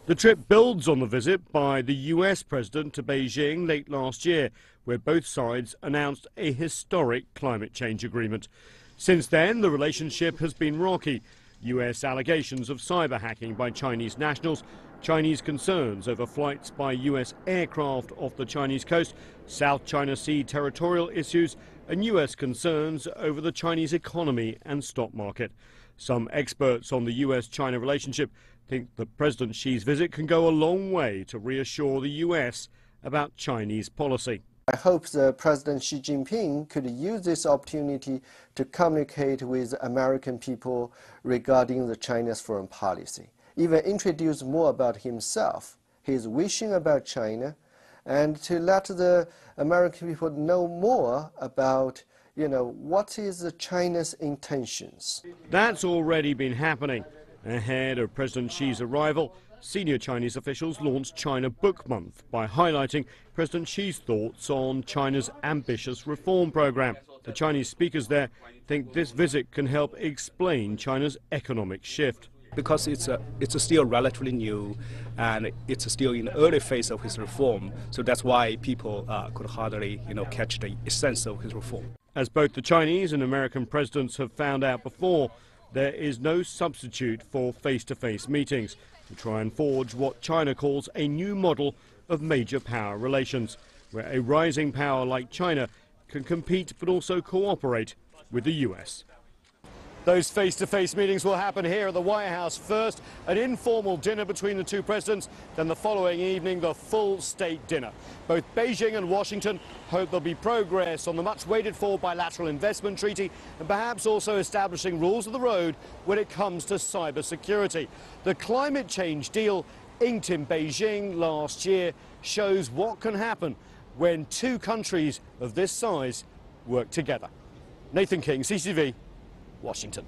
The trip builds on the visit by the US president to Beijing late last year, where both sides announced a historic climate change agreement. Since then, the relationship has been rocky. US allegations of cyber hacking by Chinese nationals, Chinese concerns over flights by US aircraft off the Chinese coast, South China Sea territorial issues, and US concerns over the Chinese economy and stock market. Some experts on the US-China relationship think that President Xi's visit can go a long way to reassure the US about Chinese policy. I hope that President Xi Jinping could use this opportunity to communicate with American people regarding the China's foreign policy, even introduce more about himself, his vision about China, and to let the American people know more about, what is China's intentions. That's already been happening. Ahead of President Xi's arrival, senior Chinese officials launched China Book Month by highlighting President Xi's thoughts on China's ambitious reform program. The Chinese speakers there think this visit can help explain China's economic shift. Because it's still relatively new and it's still in the early phase of his reform, so that's why people could hardly catch the essence of his reform. As both the Chinese and American presidents have found out before, there is no substitute for face-to-face meetings to try and forge what China calls a new model of major power relations, where a rising power like China can compete but also cooperate with the US. Those face-to-face meetings will happen here at the White House first, an informal dinner between the two presidents, then the following evening the full state dinner. Both Beijing and Washington hope there'll be progress on the much-waited-for bilateral investment treaty and perhaps also establishing rules of the road when it comes to cybersecurity. The climate change deal inked in Beijing last year shows what can happen when two countries of this size work together. Nathan King, CCTV, Washington.